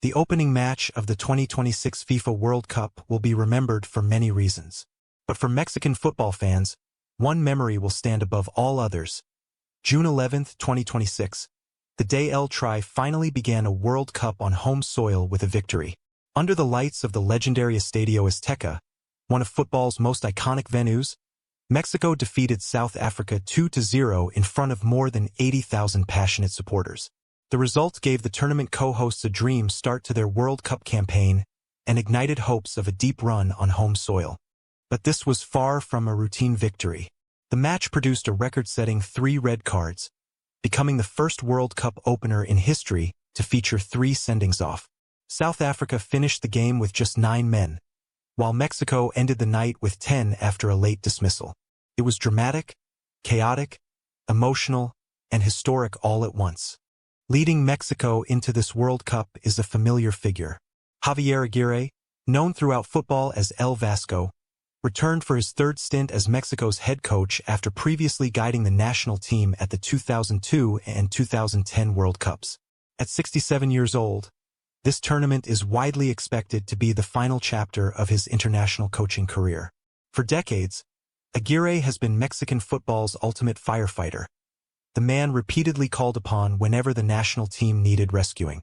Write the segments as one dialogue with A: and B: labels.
A: The opening match of the 2026 FIFA World Cup will be remembered for many reasons. But for Mexican football fans, one memory will stand above all others. June 11, 2026, the day El Tri finally began a World Cup on home soil with a victory. Under the lights of the legendary Estadio Azteca, one of football's most iconic venues, Mexico defeated South Africa 2-0 in front of more than 80,000 passionate supporters. The result gave the tournament co-hosts a dream start to their World Cup campaign and ignited hopes of a deep run on home soil. But this was far from a routine victory. The match produced a record-setting 3 red cards, becoming the first World Cup opener in history to feature 3 sendings off. South Africa finished the game with just 9 men, while Mexico ended the night with 10 after a late dismissal. It was dramatic, chaotic, emotional, and historic all at once. Leading Mexico into this World Cup is a familiar figure. Javier Aguirre, known throughout football as El Vasco, returned for his 3rd stint as Mexico's head coach after previously guiding the national team at the 2002 and 2010 World Cups. At 67 years old, this tournament is widely expected to be the final chapter of his international coaching career. For decades, Aguirre has been Mexican football's ultimate firefighter, the man repeatedly called upon whenever the national team needed rescuing.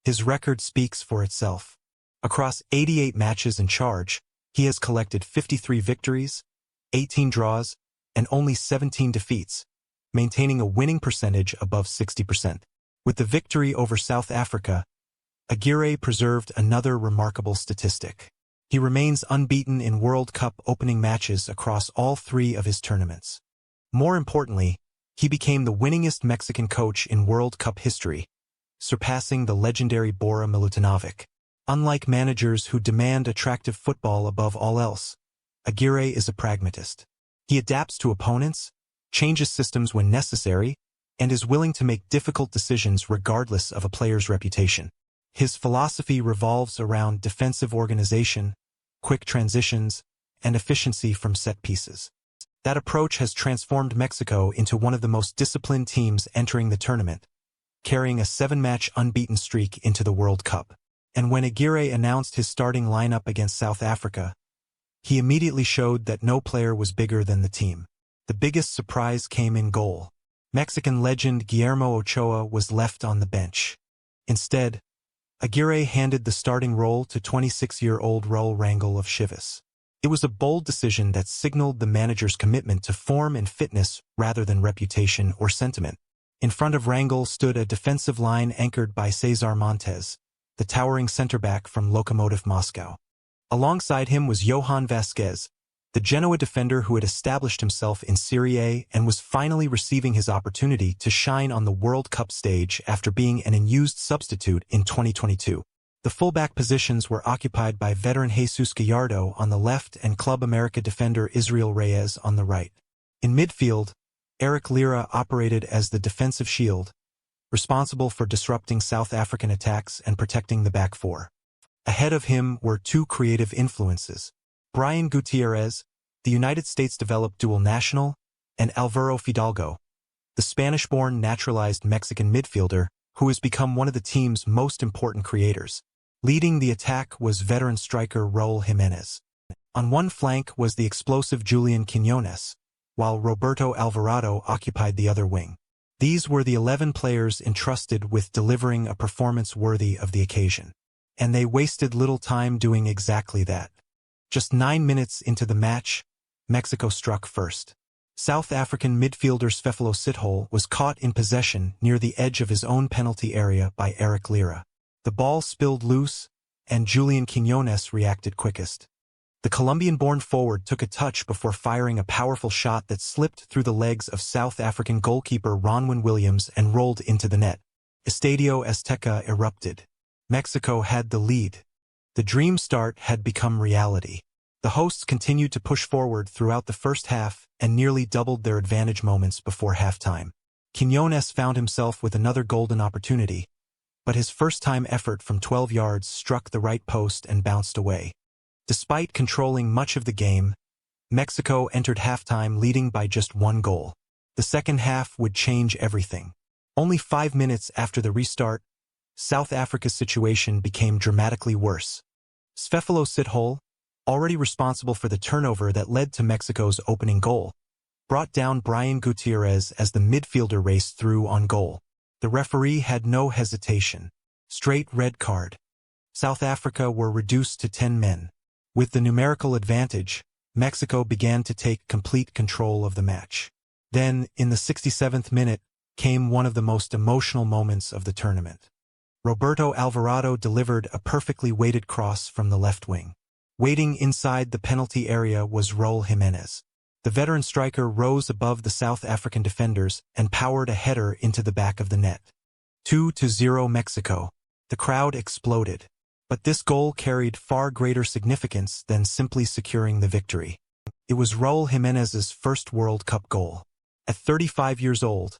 A: His record speaks for itself. Across 88 matches in charge, he has collected 53 victories, 18 draws, and only 17 defeats, maintaining a winning percentage above 60%. With the victory over South Africa, Aguirre preserved another remarkable statistic. He remains unbeaten in World Cup opening matches across all 3 of his tournaments. More importantly, he became the winningest Mexican coach in World Cup history, surpassing the legendary Bora Milutinovic. Unlike managers who demand attractive football above all else, Aguirre is a pragmatist. He adapts to opponents, changes systems when necessary, and is willing to make difficult decisions regardless of a player's reputation. His philosophy revolves around defensive organization, quick transitions, and efficiency from set pieces. That approach has transformed Mexico into one of the most disciplined teams entering the tournament, carrying a 7-match unbeaten streak into the World Cup. And when Aguirre announced his starting lineup against South Africa, he immediately showed that no player was bigger than the team. The biggest surprise came in goal. Mexican legend Guillermo Ochoa was left on the bench. Instead, Aguirre handed the starting role to 26-year-old Raul Rangel of Chivas. It was a bold decision that signaled the manager's commitment to form and fitness rather than reputation or sentiment. In front of Rangel stood a defensive line anchored by Cesar Montes, the towering center-back from Lokomotiv Moscow. Alongside him was Johan Vasquez, the Genoa defender who had established himself in Serie A and was finally receiving his opportunity to shine on the World Cup stage after being an unused substitute in 2022. The fullback positions were occupied by veteran Jesus Gallardo on the left and Club America defender Israel Reyes on the right. In midfield, Eric Lira operated as the defensive shield, responsible for disrupting South African attacks and protecting the back 4. Ahead of him were 2 creative influences: Brian Gutierrez, the United States-developed dual national, and Alvaro Fidalgo, the Spanish-born naturalized Mexican midfielder who has become one of the team's most important creators. Leading the attack was veteran striker Raul Jimenez. On one flank was the explosive Julian Quiñones, while Roberto Alvarado occupied the other wing. These were the 11 players entrusted with delivering a performance worthy of the occasion. And they wasted little time doing exactly that. Just 9 minutes into the match, Mexico struck first. South African midfielder Sfefalo Sithole was caught in possession near the edge of his own penalty area by Eric Lira. The ball spilled loose, and Julian Quiñones reacted quickest. The Colombian-born forward took a touch before firing a powerful shot that slipped through the legs of South African goalkeeper Ronwen Williams and rolled into the net. Estadio Azteca erupted. Mexico had the lead. The dream start had become reality. The hosts continued to push forward throughout the first half and nearly doubled their advantage moments before halftime. Quiñones found himself with another golden opportunity, but his first-time effort from 12 yards struck the right post and bounced away. Despite controlling much of the game, Mexico entered halftime leading by just 1 goal. The second half would change everything. Only 5 minutes after the restart, South Africa's situation became dramatically worse. Svefalo Sithole, already responsible for the turnover that led to Mexico's opening goal, brought down Brian Gutierrez as the midfielder raced through on goal. The referee had no hesitation. Straight red card. South Africa were reduced to 10 men. With the numerical advantage, Mexico began to take complete control of the match. Then, in the 67th minute, came one of the most emotional moments of the tournament. Roberto Alvarado delivered a perfectly weighted cross from the left wing. Waiting inside the penalty area was Raul Jimenez. The veteran striker rose above the South African defenders and powered a header into the back of the net. 2-0 Mexico. The crowd exploded. But this goal carried far greater significance than simply securing the victory. It was Raul Jimenez's first World Cup goal. At 35 years old,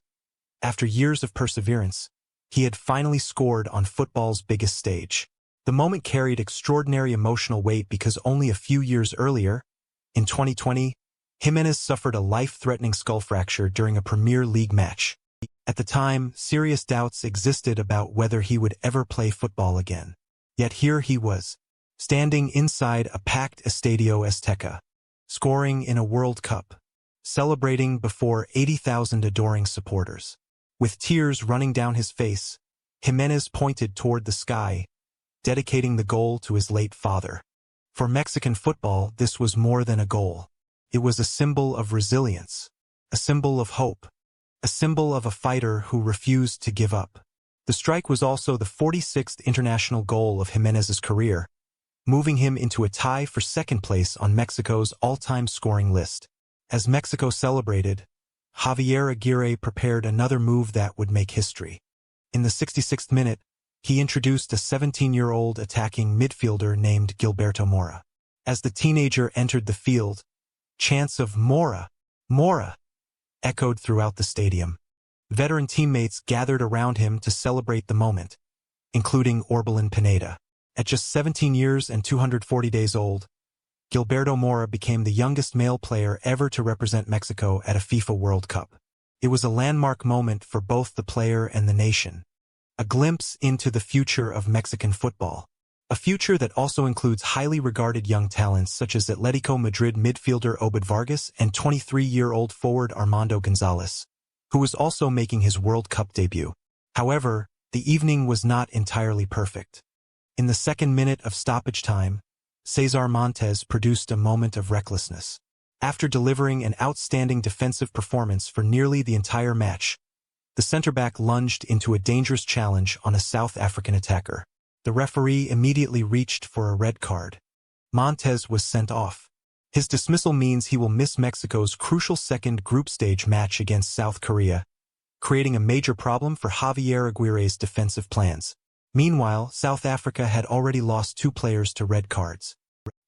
A: after years of perseverance, he had finally scored on football's biggest stage. The moment carried extraordinary emotional weight because only a few years earlier, in 2020, Jimenez suffered a life-threatening skull fracture during a Premier League match. At the time, serious doubts existed about whether he would ever play football again. Yet here he was, standing inside a packed Estadio Azteca, scoring in a World Cup, celebrating before 80,000 adoring supporters. With tears running down his face, Jimenez pointed toward the sky, dedicating the goal to his late father. For Mexican football, this was more than a goal. It was a symbol of resilience, a symbol of hope, a symbol of a fighter who refused to give up. The strike was also the 46th international goal of Jimenez's career, moving him into a tie for second place on Mexico's all-time scoring list. As Mexico celebrated, Javier Aguirre prepared another move that would make history. In the 66th minute, he introduced a 17-year-old attacking midfielder named Gilberto Mora. As the teenager entered the field, chants of "Mora! Mora!" echoed throughout the stadium. Veteran teammates gathered around him to celebrate the moment, including Orbelin Pineda. At just 17 years and 240 days old, Gilberto Mora became the youngest male player ever to represent Mexico at a FIFA World Cup. It was a landmark moment for both the player and the nation, a glimpse into the future of Mexican football. A future that also includes highly regarded young talents such as Atletico Madrid midfielder Obed Vargas and 23-year-old forward Armando Gonzalez, who was also making his World Cup debut. However, the evening was not entirely perfect. In the second minute of stoppage time, Cesar Montes produced a moment of recklessness. After delivering an outstanding defensive performance for nearly the entire match, the center-back lunged into a dangerous challenge on a South African attacker. The referee immediately reached for a red card. Montes was sent off. His dismissal means he will miss Mexico's crucial second group stage match against South Korea, creating a major problem for Javier Aguirre's defensive plans. Meanwhile, South Africa had already lost 2 players to red cards.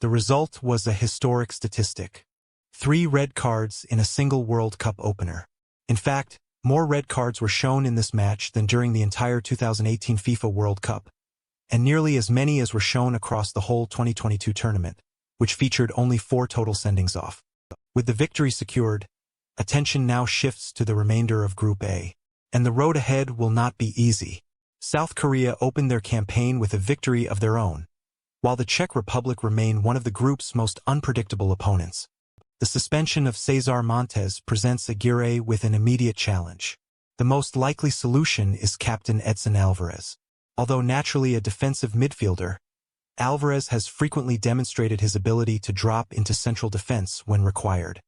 A: The result was a historic statistic: 3 red cards in a single World Cup opener. In fact, more red cards were shown in this match than during the entire 2018 FIFA World Cup, and nearly as many as were shown across the whole 2022 tournament, which featured only 4 total sendings off. With the victory secured, attention now shifts to the remainder of Group A. And the road ahead will not be easy. South Korea opened their campaign with a victory of their own, while the Czech Republic remained one of the group's most unpredictable opponents. The suspension of Cesar Montes presents Aguirre with an immediate challenge. The most likely solution is captain Edson Alvarez. Although naturally a defensive midfielder, Alvarez has frequently demonstrated his ability to drop into central defense when required.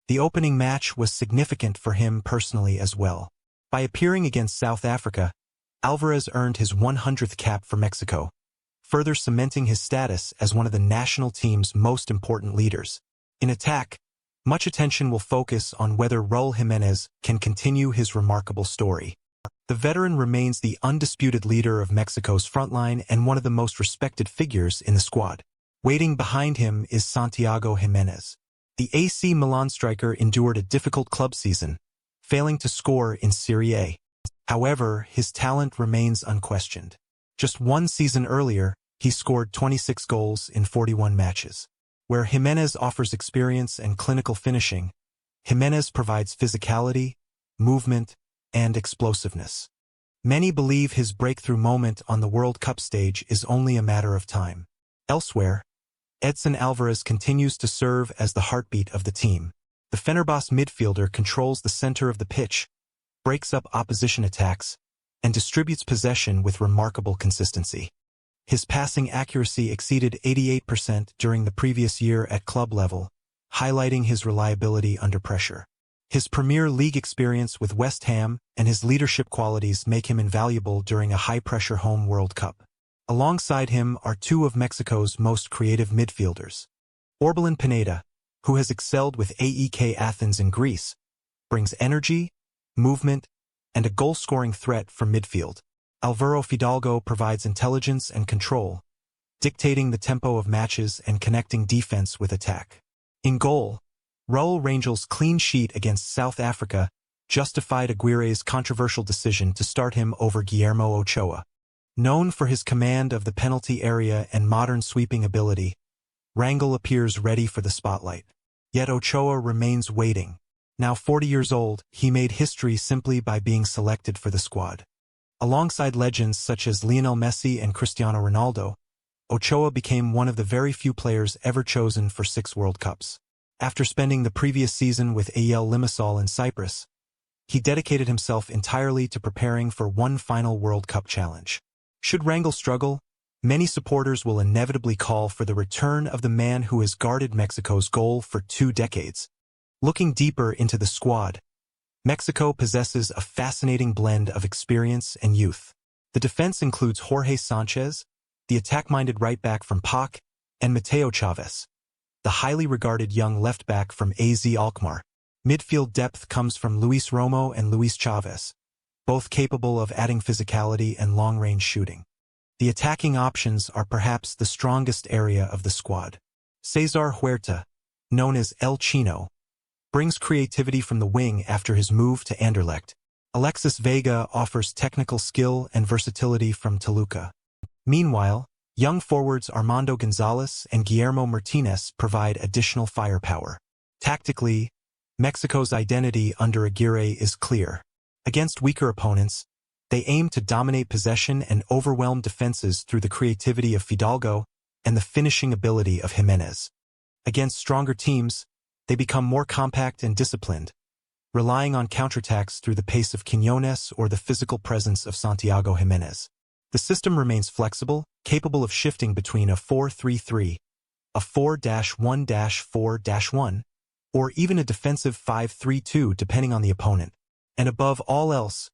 A: The opening match was significant for him personally as well. By appearing against South Africa, Alvarez earned his 100th cap for Mexico, further cementing his status as one of the national team's most important leaders. In attack, much attention will focus on whether Raul Jimenez can continue his remarkable story. The veteran remains the undisputed leader of Mexico's frontline and one of the most respected figures in the squad. Waiting behind him is Santiago Jimenez. The AC Milan striker endured a difficult club season, failing to score in Serie A. However, his talent remains unquestioned. Just 1 season earlier, he scored 26 goals in 41 matches. Where Jimenez offers experience and clinical finishing, Jimenez provides physicality, movement, and explosiveness. Many believe his breakthrough moment on the World Cup stage is only a matter of time. Elsewhere, Edson Alvarez continues to serve as the heartbeat of the team. The Fenerbahce midfielder controls the center of the pitch, breaks up opposition attacks, and distributes possession with remarkable consistency. His passing accuracy exceeded 88% during the previous year at club level, highlighting his reliability under pressure. His Premier League experience with West Ham and his leadership qualities make him invaluable during a high-pressure home World Cup. Alongside him are two of Mexico's most creative midfielders. Orbelin Pineda, who has excelled with AEK Athens in Greece, brings energy, movement, and a goal-scoring threat from midfield. Alvaro Fidalgo provides intelligence and control, dictating the tempo of matches and connecting defense with attack. In goal, Raul Rangel's clean sheet against South Africa justified Aguirre's controversial decision to start him over Guillermo Ochoa. Known for his command of the penalty area and modern sweeping ability, Rangel appears ready for the spotlight. Yet Ochoa remains waiting. Now 40 years old, he made history simply by being selected for the squad. Alongside legends such as Lionel Messi and Cristiano Ronaldo, Ochoa became one of the very few players ever chosen for 6 World Cups. After spending the previous season with AEL Limassol in Cyprus, he dedicated himself entirely to preparing for one final World Cup challenge. Should Rangel struggle, many supporters will inevitably call for the return of the man who has guarded Mexico's goal for 2 decades. Looking deeper into the squad, Mexico possesses a fascinating blend of experience and youth. The defense includes Jorge Sanchez, the attack-minded right-back from PAOK, and Mateo Chavez, the highly regarded young left-back from AZ Alkmaar. Midfield depth comes from Luis Romo and Luis Chavez, both capable of adding physicality and long-range shooting. The attacking options are perhaps the strongest area of the squad. Cesar Huerta, known as El Chino, brings creativity from the wing after his move to Anderlecht. Alexis Vega offers technical skill and versatility from Toluca. Meanwhile, young forwards Armando Gonzalez and Guillermo Martinez provide additional firepower. Tactically, Mexico's identity under Aguirre is clear. Against weaker opponents, they aim to dominate possession and overwhelm defenses through the creativity of Fidalgo and the finishing ability of Jimenez. Against stronger teams, they become more compact and disciplined, relying on counterattacks through the pace of Quiñones or the physical presence of Santiago Jimenez. The system remains flexible, capable of shifting between a 4-3-3, a 4-1-4-1, or even a defensive 5-3-2 depending on the opponent. And above all else,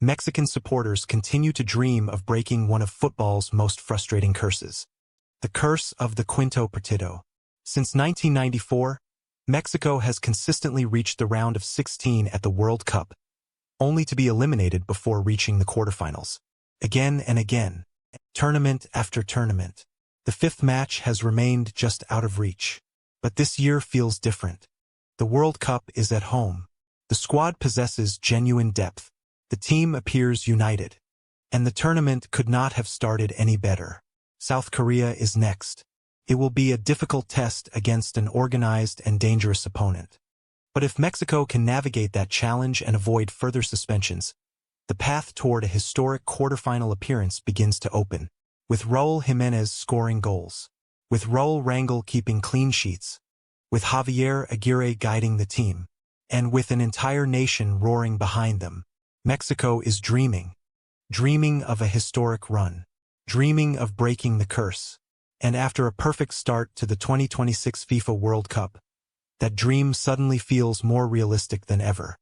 A: Mexican supporters continue to dream of breaking one of football's most frustrating curses: the curse of the Quinto Partido. Since 1994, Mexico has consistently reached the round of 16 at the World Cup, only to be eliminated before reaching the quarterfinals. Again and again, tournament after tournament, the 5th match has remained just out of reach. But this year feels different. The World Cup is at home. The squad possesses genuine depth. The team appears united. And the tournament could not have started any better. South Korea is next. It will be a difficult test against an organized and dangerous opponent. But if Mexico can navigate that challenge and avoid further suspensions, the path toward a historic quarterfinal appearance begins to open, with Raul Jimenez scoring goals, with Raul Rangel keeping clean sheets, with Javier Aguirre guiding the team, and with an entire nation roaring behind them. Mexico is dreaming of a historic run, dreaming of breaking the curse. And after a perfect start to the 2026 FIFA World Cup, that dream suddenly feels more realistic than ever.